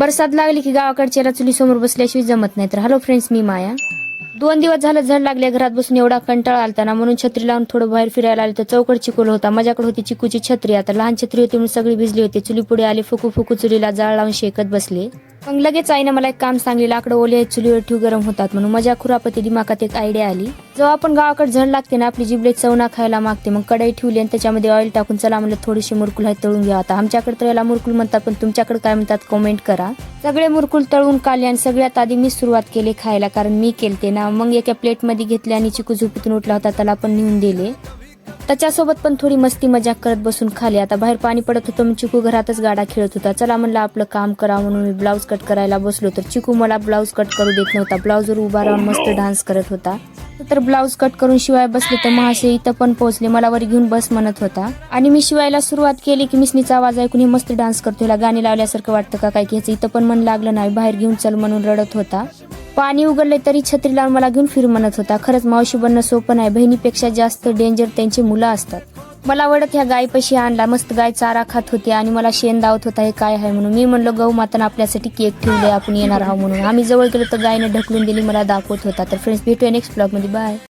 बरसात लागली की गावाकडच्या चुली समोर बसल्याशिवाय जमत नाही. तर हॅलो फ्रेंड्स, मी माया. 2 दिवस झालं झड लागले, घरात बसून एवढा कंटाळा आलता ना, म्हणून छत्री लावून थोडं बाहेर फिरायला आले. तर चौकड चिकोल होता, माझ्याकडे होती चिकूची छत्री. आता लहान छत्री होती म्हणून सगळी भिजली होती. चुली पुढे आले, फुकू फुकू चुलीला जाळ लावून शेकत बसले. मग लगेच आईने मला एक काम सांगले, लाकडं ओले आहेत चुलीवर ठेव, गरम होतात म्हणून. माझ्या खुरापती दिमागात एक आयडिया आली. जेव्हा आपण गावाकडे झड लागते ना, आपली जिबले चवना खायला मागते. मग कढई ठेवली आणि त्याच्यामध्ये ऑइल टाकून चला म्हणलं थोडीशी मुरकुल आहे तळून घ्या. आता आमच्याकडे तर याला मुरकुल म्हणतात, पण तुमच्याकडे काय म्हणतात कमेंट करा. सगळे मुरकुल तळून काढले आणि सगळ्यात आधी मी सुरुवात केली खायला, कारण मी केलते ना. मग एका प्लेटमध्ये घेतले आणि चिकू झोपेतून उठला होता त्याला पण नेऊन दिले. त्याच्यासोबत पण थोडी मस्ती मजाक करत बसून खाली. आता बाहेर पाणी पडत होतं, मग चिकू घरातच गाडा खेळत होता. चला म्हणलं आपलं काम करा म्हणून मी ब्लाऊज कट करायला बसलो. तर चिकू मला ब्लाऊज कट करू देत नव्हता. ब्लाऊजवर उभा राहून मस्त डान्स करत होता. तर ब्लाऊज कट करून शिवाय बसले तर महाशय इथं पण पोहोचले. मला वर घेऊन बस म्हणत होता आणि मी शिवायला सुरुवात केली की मिसनीचा आवाज ऐकून मस्त डान्स करतो. ह्याला गाणी लावल्यासारखं वाटतं का काय, की ह्याचं इथं पण मन लागलं नाही. बाहेर घेऊन चल म्हणून रडत होता. पाणी उघडले तरी छत्री लावून मला घेऊन फिर म्हणत होता. खरंच मावशी बनणं सोपं नाही, बहिणीपेक्षा जास्त डेंजर त्यांची मुलं असतात. मला वडत ह्या गायपाशी आणला. मस्त गाय चारा खात होती आणि मला शेण दावत होता हे काय आहे म्हणून. मी म्हणलो गहू मातानं आपल्यासाठी केक ठेवले, आपण येणार आहोत म्हणून. आम्ही जवळ गेलो तर गायने ढकलून दिली, मला दाखवत होता. तर फ्रेंड्स, भेटूया नेक्स्ट ब्लॉग मध्ये. बाय.